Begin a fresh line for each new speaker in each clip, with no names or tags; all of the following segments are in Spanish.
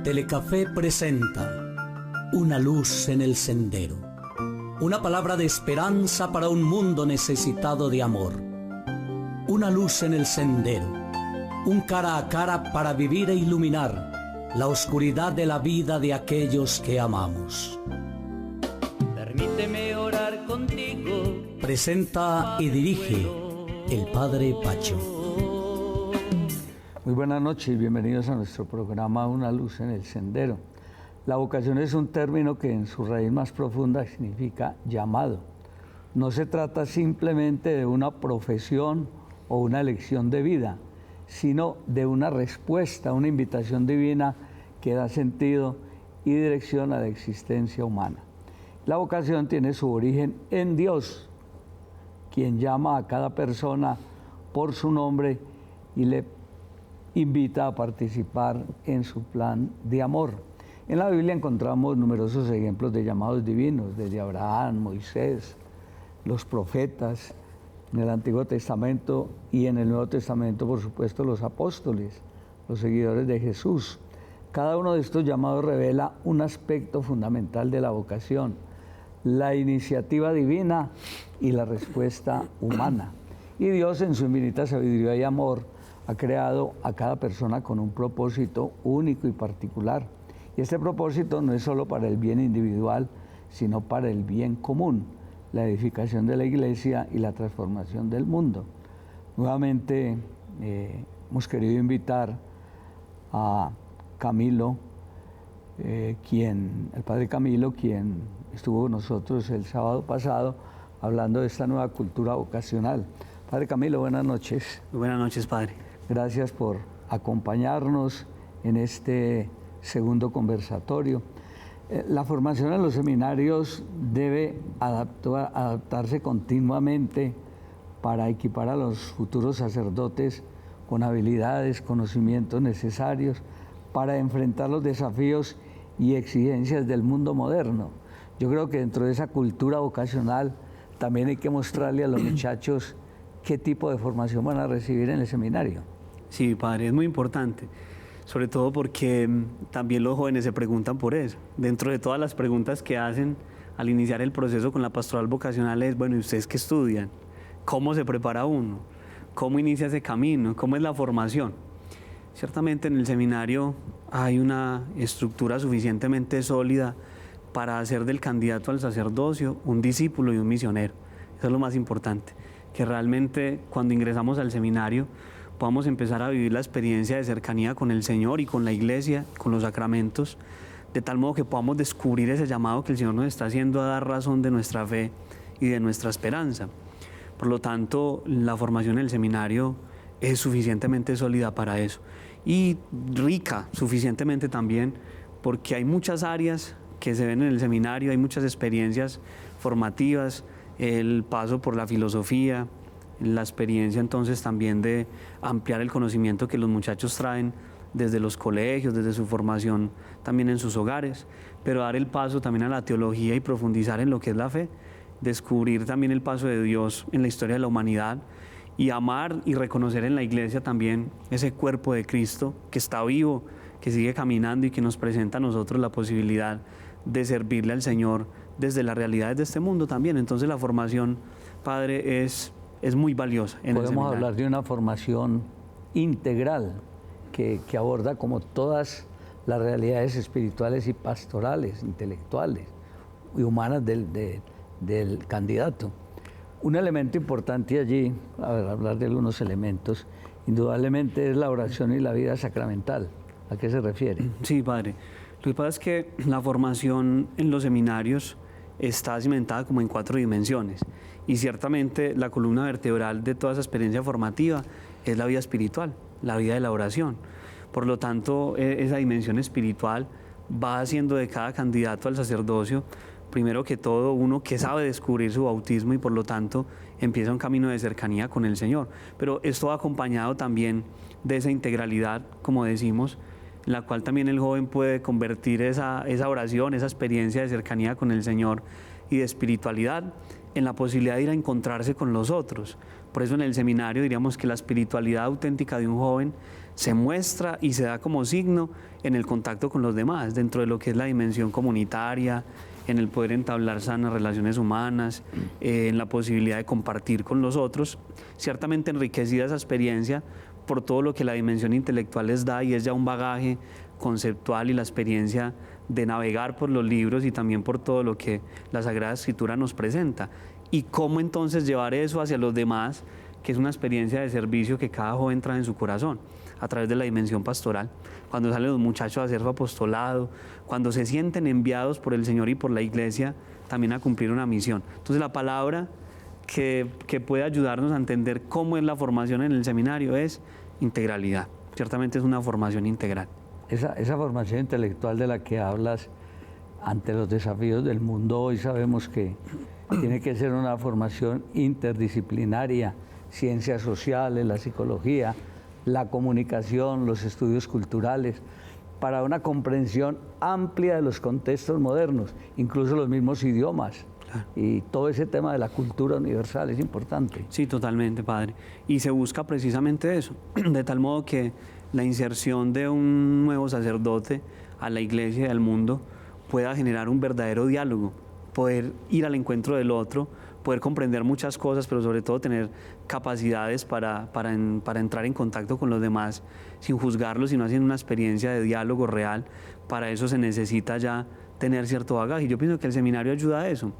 Telecafé presenta Una luz en el sendero. Una palabra de esperanza para un mundo necesitado de amor. Una luz en el sendero. Un cara a cara para vivir e iluminar la oscuridad de la vida de aquellos que amamos.
Permíteme orar contigo.
Presenta y dirige el Padre Pacho.
Muy buenas noches y bienvenidos a nuestro programa Una luz en el sendero. La vocación es un término que en su raíz más profunda significa llamado. No se trata simplemente de una profesión o una elección de vida, sino de una respuesta, una invitación divina que da sentido y dirección a la existencia humana. La vocación tiene su origen en Dios, quien llama a cada persona por su nombre y le invita a participar en su plan de amor. En la Biblia encontramos numerosos ejemplos de llamados divinos, desde Abraham, Moisés, los profetas, en el Antiguo Testamento y en el Nuevo Testamento, por supuesto, los apóstoles, los seguidores de Jesús. Cada uno de estos llamados revela un aspecto fundamental de la vocación, la iniciativa divina y la respuesta humana. Y Dios, en su infinita sabiduría y amor, ha creado a cada persona con un propósito único y particular. Y este propósito no es solo para el bien individual, sino para el bien común, la edificación de la iglesia y la transformación del mundo. Nuevamente hemos querido invitar a Camilo, el padre Camilo, quien estuvo con nosotros el sábado pasado hablando de esta nueva cultura vocacional. Padre Camilo, buenas noches.
Buenas noches, padre.
Gracias por acompañarnos en este segundo conversatorio. La formación en los seminarios debe adaptarse continuamente para equipar a los futuros sacerdotes con habilidades, conocimientos necesarios para enfrentar los desafíos y exigencias del mundo moderno. Yo creo que dentro de esa cultura vocacional también hay que mostrarle a los muchachos qué tipo de formación van a recibir en el seminario.
Sí, padre, es muy importante, sobre todo porque también los jóvenes se preguntan por eso. Dentro de todas las preguntas que hacen al iniciar el proceso con la pastoral vocacional es, bueno, ¿y ustedes qué estudian? ¿Cómo se prepara uno? ¿Cómo inicia ese camino? ¿Cómo es la formación? Ciertamente en el seminario hay una estructura suficientemente sólida para hacer del candidato al sacerdocio un discípulo y un misionero. Eso es lo más importante, que realmente cuando ingresamos al seminario podamos empezar a vivir la experiencia de cercanía con el Señor y con la iglesia, con los sacramentos, de tal modo que podamos descubrir ese llamado que el Señor nos está haciendo a dar razón de nuestra fe y de nuestra esperanza. Por lo tanto, la formación en el seminario es suficientemente sólida para eso y rica suficientemente también, porque hay muchas áreas que se ven en el seminario, hay muchas experiencias formativas, el paso por la filosofía, la experiencia entonces también de ampliar el conocimiento que los muchachos traen desde los colegios, desde su formación también en sus hogares, pero dar el paso también a la teología y profundizar en lo que es la fe, descubrir también el paso de Dios en la historia de la humanidad y amar y reconocer en la iglesia también ese cuerpo de Cristo que está vivo, que sigue caminando y que nos presenta a nosotros la posibilidad de servirle al Señor desde las realidades de este mundo también. Entonces la formación, padre, es muy valiosa en el seminario.
Podemos hablar de una formación integral que aborda como todas las realidades espirituales y pastorales, intelectuales y humanas del candidato. Un elemento importante allí, hablar de algunos elementos, indudablemente es la oración y la vida sacramental. ¿A qué se refiere?
Sí, padre. Lo que pasa es que la formación en los seminarios está cimentada como en 4 dimensiones y ciertamente la columna vertebral de toda esa experiencia formativa es la vida espiritual, la vida de la oración. Por lo tanto, esa dimensión espiritual va haciendo de cada candidato al sacerdocio, primero que todo, uno que sabe descubrir su bautismo y por lo tanto empieza un camino de cercanía con el Señor. Pero esto va acompañado también de esa integralidad, como decimos, en la cual también el joven puede convertir esa oración, esa experiencia de cercanía con el Señor y de espiritualidad en la posibilidad de ir a encontrarse con los otros. Por eso en el seminario diríamos que la espiritualidad auténtica de un joven se muestra y se da como signo en el contacto con los demás, dentro de lo que es la dimensión comunitaria, en el poder entablar sanas relaciones humanas, en la posibilidad de compartir con los otros. Ciertamente enriquecida esa experiencia por todo lo que la dimensión intelectual les da, y es ya un bagaje conceptual y la experiencia de navegar por los libros y también por todo lo que la Sagrada Escritura nos presenta. Y cómo entonces llevar eso hacia los demás, que es una experiencia de servicio que cada joven trae en su corazón, a través de la dimensión pastoral. Cuando salen los muchachos a hacer su apostolado, cuando se sienten enviados por el Señor y por la Iglesia también a cumplir una misión. Entonces la palabra que puede ayudarnos a entender cómo es la formación en el seminario es integralidad. Ciertamente es una formación integral.
Esa formación intelectual de la que hablas, ante los desafíos del mundo hoy, sabemos que tiene que ser una formación interdisciplinaria, ciencias sociales, la psicología, la comunicación, los estudios culturales, para una comprensión amplia de los contextos modernos, incluso los mismos idiomas. Y todo ese tema de la cultura universal es importante.
Sí, totalmente, padre. Y se busca precisamente eso, de tal modo que la inserción de un nuevo sacerdote a la Iglesia y al mundo pueda generar un verdadero diálogo, poder ir al encuentro del otro, poder comprender muchas cosas, pero sobre todo tener capacidades para entrar en contacto con los demás sin juzgarlos, sino haciendo una experiencia de diálogo real. Para eso se necesita ya tener cierto bagaje. Y yo pienso que el seminario ayuda a eso.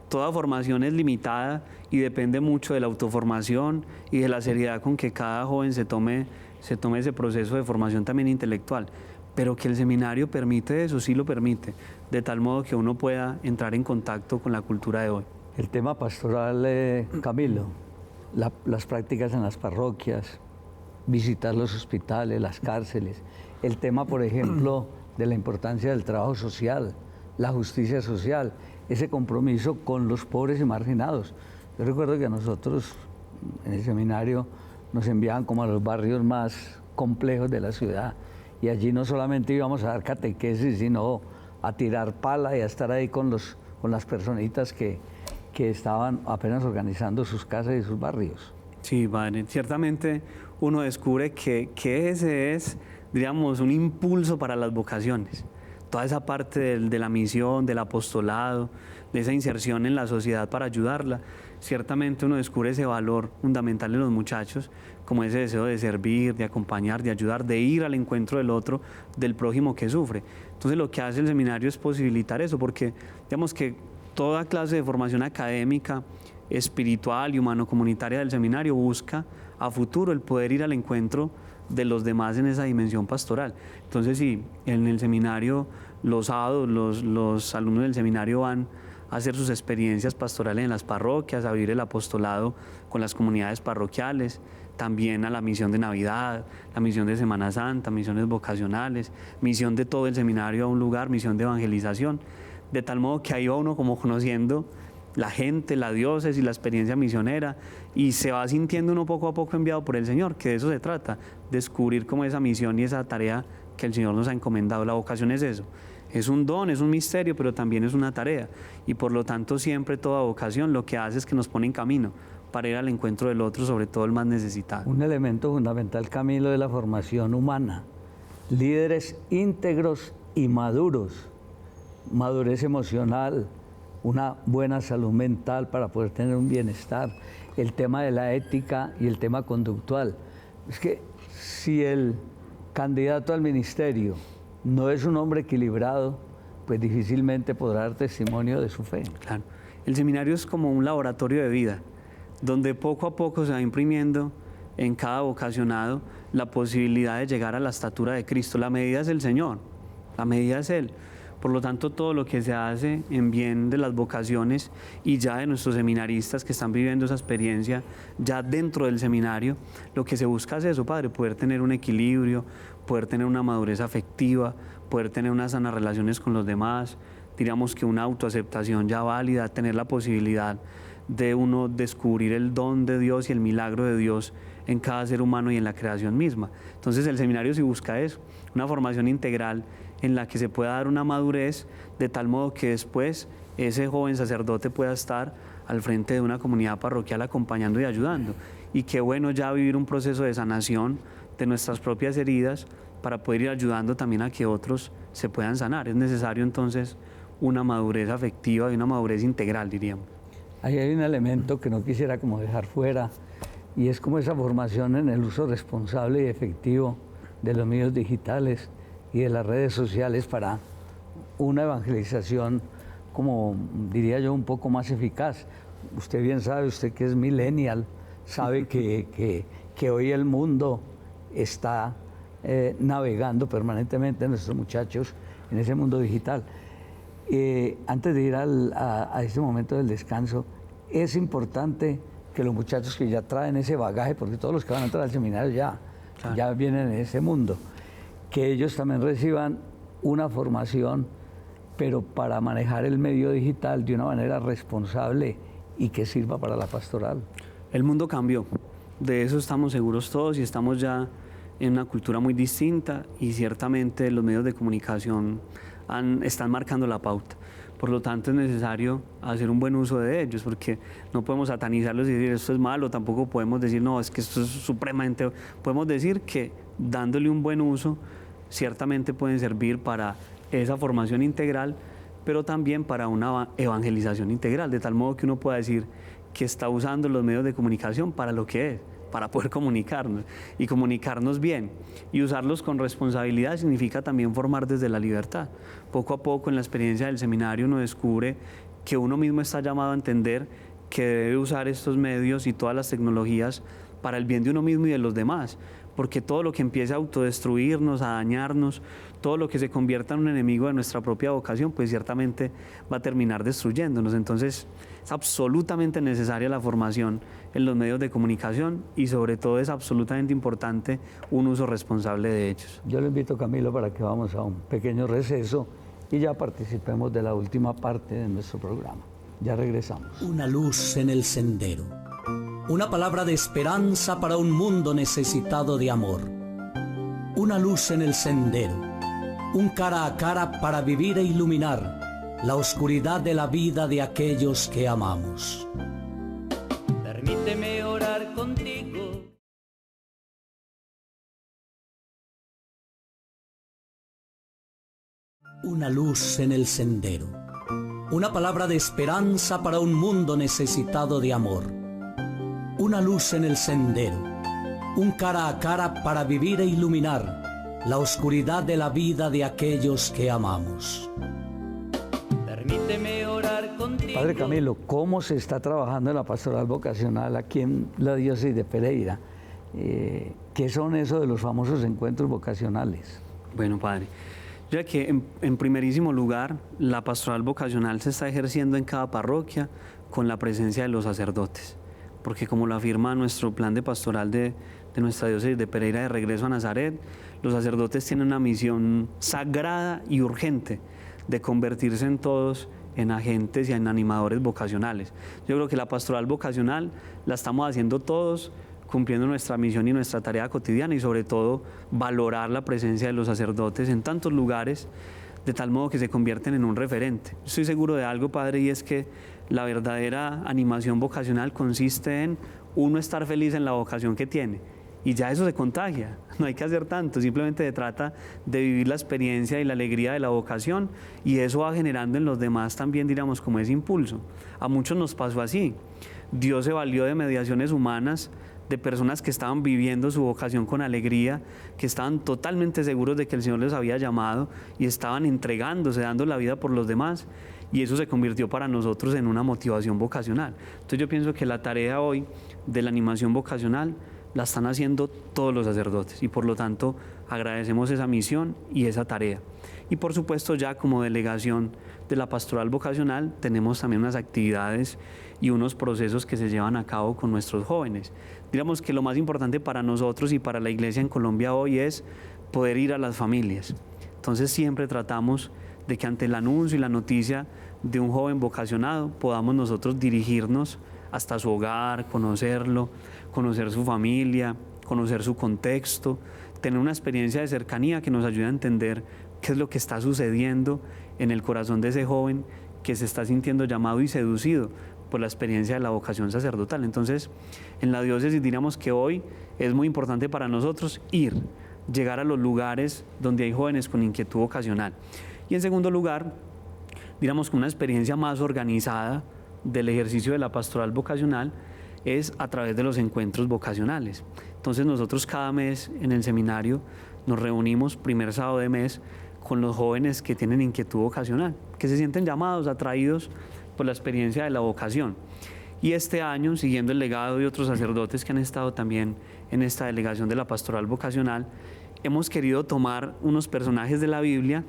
Toda formación es limitada y depende mucho de la autoformación y de la seriedad con que cada joven se tome ese proceso de formación también intelectual. Pero que el seminario permite eso, sí lo permite, de tal modo que uno pueda entrar en contacto con la cultura de hoy.
El tema pastoral, Camilo, las prácticas en las parroquias, visitar los hospitales, las cárceles, el tema, por ejemplo, de la importancia del trabajo social, la justicia social, ese compromiso con los pobres y marginados. Yo recuerdo que a nosotros en el seminario nos enviaban como a los barrios más complejos de la ciudad, y allí no solamente íbamos a dar catequesis, sino a tirar pala y a estar ahí con las personitas que estaban apenas organizando sus casas y sus barrios.
Sí, padre, ciertamente uno descubre que ese es, diríamos, un impulso para las vocaciones. Toda esa parte de la misión, del apostolado, de esa inserción en la sociedad para ayudarla, ciertamente uno descubre ese valor fundamental en los muchachos, como ese deseo de servir, de acompañar, de ayudar, de ir al encuentro del otro, del prójimo que sufre. Entonces lo que hace el seminario es posibilitar eso, porque digamos que toda clase de formación académica, espiritual y humano-comunitaria del seminario busca a futuro el poder ir al encuentro de los demás en esa dimensión pastoral. Entonces, sí, en el seminario, los sábados, los alumnos del seminario van a hacer sus experiencias pastorales en las parroquias, a vivir el apostolado con las comunidades parroquiales, también a la misión de Navidad, la misión de Semana Santa, misiones vocacionales, misión de todo el seminario a un lugar, misión de evangelización, de tal modo que ahí va uno como conociendo la gente, la diócesis y la experiencia misionera, y se va sintiendo uno poco a poco enviado por el Señor, que de eso se trata, descubrir como esa misión y esa tarea que el Señor nos ha encomendado. La vocación es eso, es un don, es un misterio, pero también es una tarea, y por lo tanto siempre toda vocación lo que hace es que nos pone en camino para ir al encuentro del otro, sobre todo el más necesitado.
Un elemento fundamental, Camilo, de la formación humana, líderes íntegros y maduros, madurez emocional, una buena salud mental para poder tener un bienestar, el tema de la ética y el tema conductual. Es que si el candidato al ministerio no es un hombre equilibrado, pues difícilmente podrá dar testimonio de su fe.
Claro, el seminario es como un laboratorio de vida, donde poco a poco se va imprimiendo en cada vocacionado la posibilidad de llegar a la estatura de Cristo. La medida es el Señor, la medida es Él. Por lo tanto, todo lo que se hace en bien de las vocaciones y ya de nuestros seminaristas que están viviendo esa experiencia ya dentro del seminario, lo que se busca es eso, Padre, poder tener un equilibrio, poder tener una madurez afectiva, poder tener unas sanas relaciones con los demás, diríamos que una autoaceptación ya válida, tener la posibilidad de uno descubrir el don de Dios y el milagro de Dios en cada ser humano y en la creación misma. Entonces el seminario sí busca eso, una formación integral en la que se pueda dar una madurez de tal modo que después ese joven sacerdote pueda estar al frente de una comunidad parroquial acompañando y ayudando. Y qué bueno ya vivir un proceso de sanación de nuestras propias heridas para poder ir ayudando también a que otros se puedan sanar. Es necesario entonces una madurez afectiva y una madurez integral, diríamos.
Ahí hay un elemento que no quisiera como dejar fuera, y es como esa formación en el uso responsable y efectivo de los medios digitales y de las redes sociales para una evangelización, como diría yo, un poco más eficaz. Usted bien sabe, usted que es millennial, sabe que hoy el mundo está navegando permanentemente, nuestros muchachos, en ese mundo digital. Antes de ir a este momento del descanso, es importante que los muchachos que ya traen ese bagaje, porque todos los que van a entrar al seminario ya vienen en ese mundo, que ellos también reciban una formación, pero para manejar el medio digital de una manera responsable y que sirva para la pastoral.
El mundo cambió, de eso estamos seguros todos, y estamos ya en una cultura muy distinta, y ciertamente los medios de comunicación están marcando la pauta. Por lo tanto, es necesario hacer un buen uso de ellos, porque no podemos satanizarlos y decir esto es malo, tampoco podemos decir no, es que esto es supremamente. Podemos decir que dándole un buen uso, ciertamente pueden servir para esa formación integral, pero también para una evangelización integral, de tal modo que uno pueda decir que está usando los medios de comunicación para lo que es, para poder comunicarnos y comunicarnos bien, y usarlos con responsabilidad significa también formar desde la libertad. Poco a poco en la experiencia del seminario uno descubre que uno mismo está llamado a entender que debe usar estos medios y todas las tecnologías para el bien de uno mismo y de los demás, porque todo lo que empiece a autodestruirnos, a dañarnos, todo lo que se convierta en un enemigo de nuestra propia vocación, pues ciertamente va a terminar destruyéndonos. Entonces es absolutamente necesaria la formación en los medios de comunicación, y sobre todo es absolutamente importante un uso responsable de ellos.
Yo le invito, Camilo, para que vamos a un pequeño receso y ya participemos de la última parte de nuestro programa. Ya regresamos.
Una luz en el sendero. Una palabra de esperanza para un mundo necesitado de amor. Una luz en el sendero. Un cara a cara para vivir e iluminar la oscuridad de la vida de aquellos que amamos.
Permíteme orar contigo.
Una luz en el sendero. Una palabra de esperanza para un mundo necesitado de amor. Una luz en el sendero. Un cara a cara para vivir e iluminar la oscuridad de la vida de aquellos que amamos.
Permíteme orar contigo.
Padre Camilo, ¿cómo se está trabajando en la pastoral vocacional aquí en la diócesis de Pereira? ¿Qué son eso de los famosos encuentros vocacionales?
Bueno, padre, ya que en primerísimo lugar la pastoral vocacional se está ejerciendo en cada parroquia con la presencia de los sacerdotes, porque como lo afirma nuestro plan de pastoral de nuestra diócesis de Pereira de regreso a Nazaret, los sacerdotes tienen una misión sagrada y urgente de convertirse en todos en agentes y en animadores vocacionales. Yo creo que la pastoral vocacional la estamos haciendo todos, cumpliendo nuestra misión y nuestra tarea cotidiana, y sobre todo valorar la presencia de los sacerdotes en tantos lugares, de tal modo que se convierten en un referente. Estoy seguro de algo, padre, y es que la verdadera animación vocacional consiste en uno estar feliz en la vocación que tiene, y ya eso se contagia, no hay que hacer tanto, simplemente se trata de vivir la experiencia y la alegría de la vocación, y eso va generando en los demás también, diríamos, como ese impulso. A muchos nos pasó así. Dios se valió de mediaciones humanas, de personas que estaban viviendo su vocación con alegría, que estaban totalmente seguros de que el Señor les había llamado y estaban entregándose, dando la vida por los demás, y eso se convirtió para nosotros en una motivación vocacional. Entonces yo pienso que la tarea hoy de la animación vocacional la están haciendo todos los sacerdotes, y por lo tanto agradecemos esa misión y esa tarea. Y por supuesto, ya como delegación de la pastoral vocacional tenemos también unas actividades y unos procesos que se llevan a cabo con nuestros jóvenes. Digamos que lo más importante para nosotros y para la Iglesia en Colombia hoy es poder ir a las familias. Entonces siempre tratamos de que ante el anuncio y la noticia de un joven vocacionado podamos nosotros dirigirnos hasta su hogar, conocerlo, conocer su familia, conocer su contexto, tener una experiencia de cercanía que nos ayude a entender qué es lo que está sucediendo en el corazón de ese joven que se está sintiendo llamado y seducido por la experiencia de la vocación sacerdotal. Entonces, en la diócesis diríamos que hoy es muy importante para nosotros llegar a los lugares donde hay jóvenes con inquietud vocacional. Y en segundo lugar, diríamos que una experiencia más organizada del ejercicio de la pastoral vocacional es a través de los encuentros vocacionales. Entonces nosotros cada mes en el seminario nos reunimos primer sábado de mes con los jóvenes que tienen inquietud vocacional, que se sienten llamados, atraídos por la experiencia de la vocación. Y este año, siguiendo el legado de otros sacerdotes que han estado también en esta delegación de la pastoral vocacional, hemos querido tomar unos personajes de la Biblia,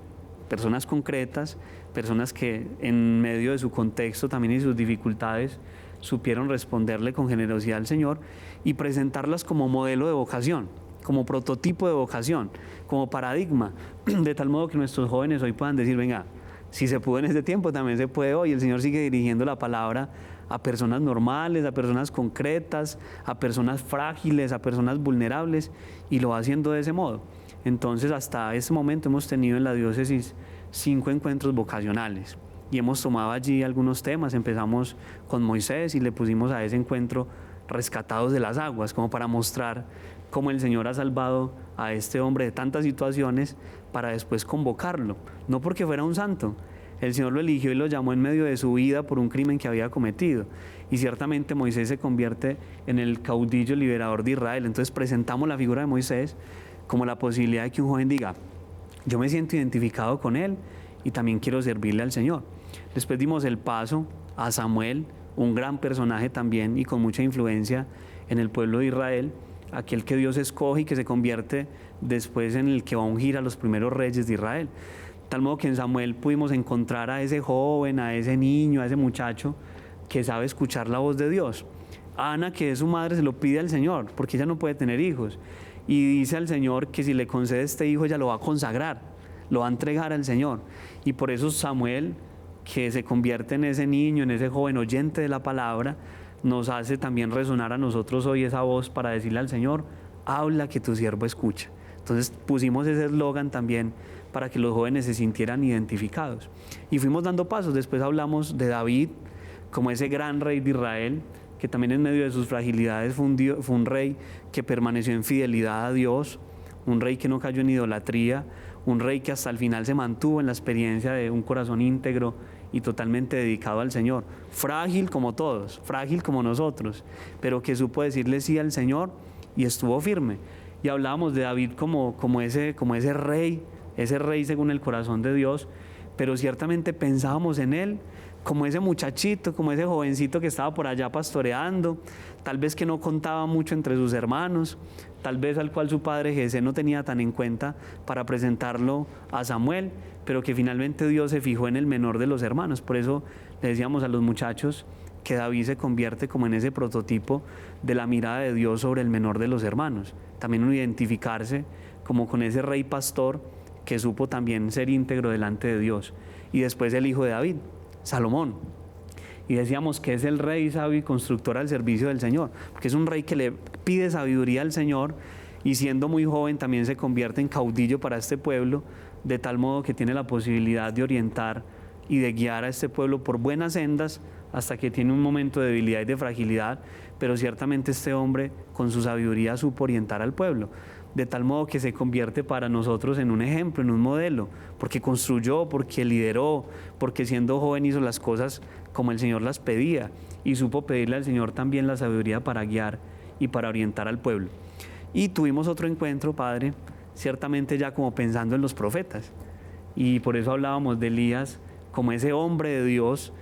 personas concretas, personas que en medio de su contexto también y sus dificultades supieron responderle con generosidad al Señor y presentarlas como modelo de vocación, como prototipo de vocación, como paradigma, de tal modo que nuestros jóvenes hoy puedan decir, venga, si se pudo en este tiempo, también se puede hoy. El Señor sigue dirigiendo la palabra a personas normales, a personas concretas, a personas frágiles, a personas vulnerables, y lo va haciendo de ese modo. Entonces, hasta este momento hemos tenido en la diócesis 5 encuentros vocacionales y hemos tomado allí algunos temas. Empezamos con Moisés y le pusimos a ese encuentro rescatados de las aguas, como para mostrar cómo el Señor ha salvado a este hombre de tantas situaciones para después convocarlo, no porque fuera un santo. El Señor lo eligió y lo llamó en medio de su vida por un crimen que había cometido. Y ciertamente Moisés se convierte en el caudillo liberador de Israel. Entonces presentamos la figura de Moisés como la posibilidad de que un joven diga, yo me siento identificado con él y también quiero servirle al Señor. Después dimos el paso a Samuel, un gran personaje también y con mucha influencia en el pueblo de Israel, aquel que Dios escoge y que se convierte después en el que va a ungir a los primeros reyes de Israel. Tal modo que en Samuel pudimos encontrar a ese joven, a ese niño, a ese muchacho que sabe escuchar la voz de Dios. Ana, que es su madre, se lo pide al Señor porque ella no puede tener hijos. Y dice al Señor que si le concede este hijo, ella lo va a consagrar, lo va a entregar al Señor. Y por eso Samuel, que se convierte en ese niño, en ese joven oyente de la palabra, nos hace también resonar a nosotros hoy esa voz para decirle al Señor, habla que tu siervo escucha. Entonces pusimos ese eslogan también para que los jóvenes se sintieran identificados. Y fuimos dando pasos. Después hablamos de David como ese gran rey de Israel, que también en medio de sus fragilidades fue un rey que permaneció en fidelidad a Dios, un rey que no cayó en idolatría, un rey que hasta el final se mantuvo en la experiencia de un corazón íntegro y totalmente dedicado al Señor. Frágil como todos, frágil como nosotros, pero que supo decirle sí al Señor y estuvo firme. Y hablábamos de David como ese rey según el corazón de Dios, pero ciertamente pensábamos en él como ese muchachito, como ese jovencito que estaba por allá pastoreando, tal vez que no contaba mucho entre sus hermanos, tal vez al cual su padre Jesé no tenía tan en cuenta para presentarlo a Samuel, pero que finalmente Dios se fijó en el menor de los hermanos. Por eso le decíamos a los muchachos que David se convierte como en ese prototipo de la mirada de Dios sobre el menor de los hermanos. También uno identificarse como con ese rey pastor que supo también ser íntegro delante de Dios. Y después el hijo de David, Salomón. Y decíamos que es el rey sabio y constructor al servicio del Señor, porque es un rey que le pide sabiduría al Señor y siendo muy joven también se convierte en caudillo para este pueblo, de tal modo que tiene la posibilidad de orientar y de guiar a este pueblo por buenas sendas hasta que tiene un momento de debilidad y de fragilidad, pero ciertamente este hombre con su sabiduría supo orientar al pueblo, de tal modo que se convierte para nosotros en un ejemplo, en un modelo, porque construyó, porque lideró, porque siendo joven hizo las cosas como el Señor las pedía y supo pedirle al Señor también la sabiduría para guiar y para orientar al pueblo. Y tuvimos otro encuentro, Padre, ciertamente ya como pensando en los profetas, y por eso hablábamos de Elías como ese hombre de Dios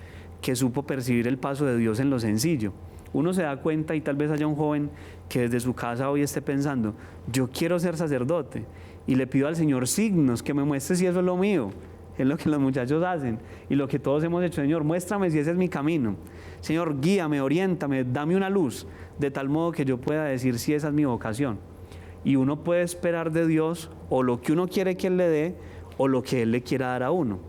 que supo percibir el paso de Dios en lo sencillo. Uno se da cuenta y tal vez haya un joven que desde su casa hoy esté pensando, yo quiero ser sacerdote y le pido al Señor signos, que me muestre si eso es lo mío. Es lo que los muchachos hacen y lo que todos hemos hecho. Señor, muéstrame si ese es mi camino. Señor, guíame, oriéntame, dame una luz, de tal modo que yo pueda decir si esa es mi vocación. Y uno puede esperar de Dios o lo que uno quiere que Él le dé o lo que Él le quiera dar a uno.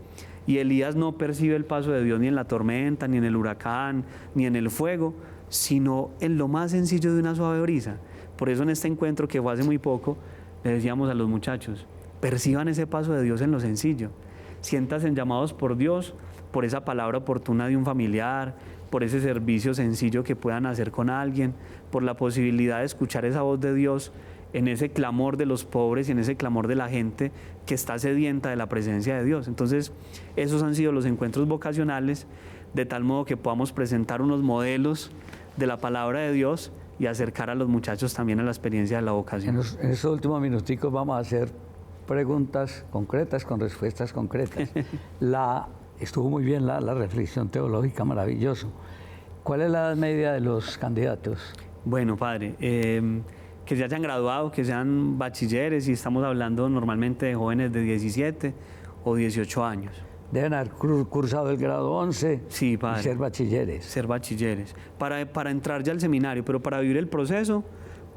Y Elías no percibe el paso de Dios ni en la tormenta, ni en el huracán, ni en el fuego, sino en lo más sencillo de una suave brisa. Por eso en este encuentro que fue hace muy poco, le decíamos a los muchachos, perciban ese paso de Dios en lo sencillo. Siéntanse llamados por Dios, por esa palabra oportuna de un familiar, por ese servicio sencillo que puedan hacer con alguien, por la posibilidad de escuchar esa voz de Dios en ese clamor de los pobres y en ese clamor de la gente que está sedienta de la presencia de Dios. Entonces, esos han sido los encuentros vocacionales, de tal modo que podamos presentar unos modelos de la palabra de Dios y acercar a los muchachos también a la experiencia de la vocación.
En estos últimos minuticos vamos a hacer preguntas concretas con respuestas concretas. Estuvo muy bien la reflexión teológica, maravilloso. ¿Cuál es la edad media de los candidatos?
Bueno, padre, que se hayan graduado, que sean bachilleres, y estamos hablando normalmente de jóvenes de 17 o 18 años.
Deben haber cursado el grado 11,
sí, padre,
y ser bachilleres.
Ser bachilleres. Para entrar ya al seminario, pero para vivir el proceso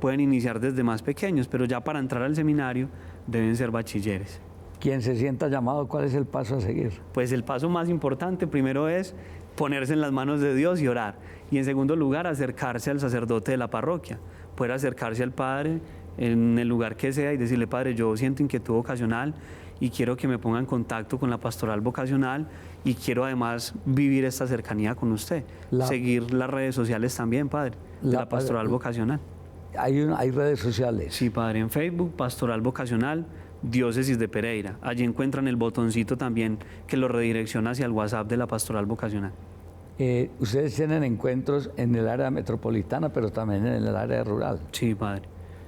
pueden iniciar desde más pequeños, pero ya para entrar al seminario deben ser bachilleres.
Quien se sienta llamado, ¿cuál es el paso a seguir?
Pues el paso más importante primero es ponerse en las manos de Dios y orar. Y en segundo lugar, acercarse al sacerdote de la parroquia, poder acercarse al padre en el lugar que sea y decirle: Padre, yo siento inquietud vocacional y quiero que me ponga en contacto con la pastoral vocacional y quiero además vivir esta cercanía con usted. Seguir las redes sociales también, padre, de la pastoral vocacional.
¿Hay redes sociales?
Sí, padre, en Facebook, Pastoral Vocacional, Diócesis de Pereira. Allí encuentran el botoncito también que lo redirecciona hacia el WhatsApp de la Pastoral Vocacional.
Ustedes tienen encuentros en el área metropolitana, pero también en el área rural.
Sí, padre.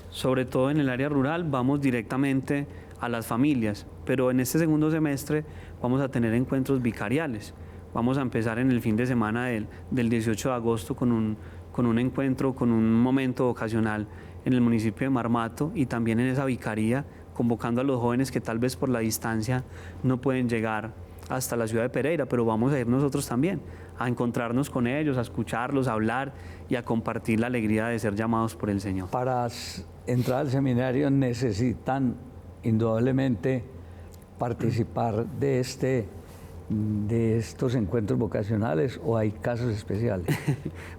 Sobre todo en el área rural vamos directamente a las familias, pero en este segundo semestre vamos a tener encuentros vicariales. Vamos a empezar en el fin de semana del 18 de agosto con un encuentro, con un momento vocacional en el municipio de Marmato, y también en esa vicaría, convocando a los jóvenes que tal vez por la distancia no pueden llegar hasta la ciudad de Pereira, pero vamos a ir nosotros también a encontrarnos con ellos, a escucharlos, a hablar y a compartir la alegría de ser llamados por el Señor.
Para entrar al seminario necesitan indudablemente participar de estos encuentros vocacionales, ¿o hay casos especiales?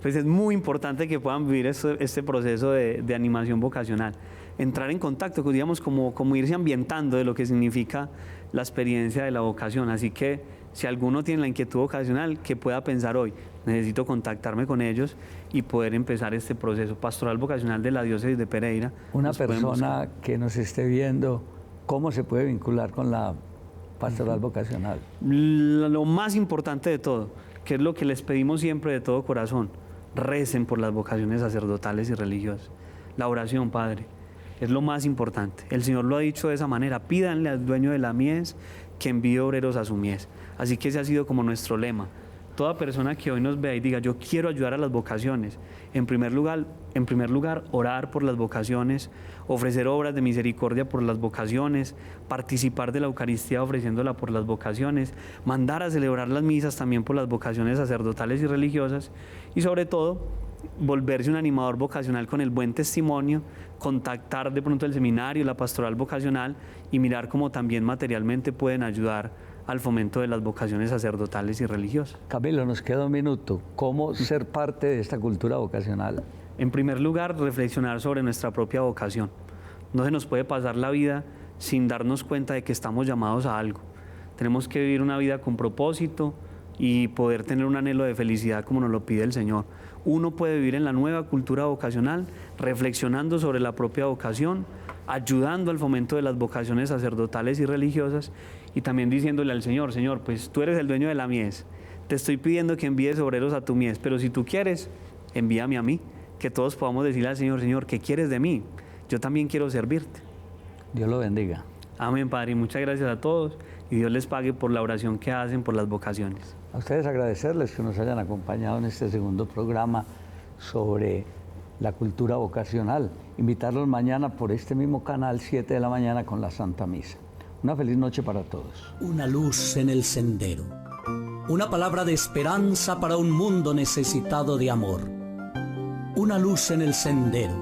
Pues es muy importante que puedan vivir este proceso de animación vocacional, entrar en contacto, digamos, como irse ambientando de lo que significa la experiencia de la vocación. Así que si alguno tiene la inquietud vocacional, que pueda pensar hoy: necesito contactarme con ellos y poder empezar este proceso. Pastoral Vocacional de la Diócesis de Pereira.
Una persona que nos esté viendo, ¿cómo se puede vincular con la pastoral vocacional?
Lo más importante de todo, que es lo que les pedimos siempre de todo corazón: recen por las vocaciones sacerdotales y religiosas. La oración, Padre, es lo más importante. El Señor lo ha dicho de esa manera: pídanle al dueño de la mies que envíe obreros a su mies. Así que ese ha sido como nuestro lema. Toda persona que hoy nos vea y diga: yo quiero ayudar a las vocaciones, en primer lugar, orar por las vocaciones, ofrecer obras de misericordia por las vocaciones, participar de la Eucaristía ofreciéndola por las vocaciones, mandar a celebrar las misas también por las vocaciones sacerdotales y religiosas, y sobre todo, volverse un animador vocacional con el buen testimonio, contactar de pronto el seminario, la pastoral vocacional, y mirar cómo también materialmente pueden ayudar al fomento de las vocaciones sacerdotales y religiosas.
Camilo, nos queda un minuto. ¿Cómo ser parte de esta cultura vocacional?
En primer lugar, reflexionar sobre nuestra propia vocación. No se nos puede pasar la vida sin darnos cuenta de que estamos llamados a algo. Tenemos que vivir una vida con propósito y poder tener un anhelo de felicidad como nos lo pide el Señor. Uno puede vivir en la nueva cultura vocacional, reflexionando sobre la propia vocación, ayudando al fomento de las vocaciones sacerdotales y religiosas, y también diciéndole al Señor: Señor, pues tú eres el dueño de la mies, te estoy pidiendo que envíes obreros a tu mies, pero si tú quieres, envíame a mí, que todos podamos decirle al Señor: Señor, ¿qué quieres de mí? Yo también quiero servirte.
Dios lo bendiga.
Amén, Padre, y muchas gracias a todos, y Dios les pague por la oración que hacen por las vocaciones.
A ustedes agradecerles que nos hayan acompañado en este segundo programa sobre la cultura vocacional. Invitarlos mañana por este mismo canal, 7 de la mañana, con la Santa Misa. Una feliz noche para todos.
Una luz en el sendero. Una palabra de esperanza para un mundo necesitado de amor. Una luz en el sendero.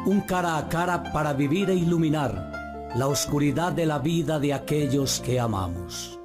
Un cara a cara para vivir e iluminar la oscuridad de la vida de aquellos que amamos.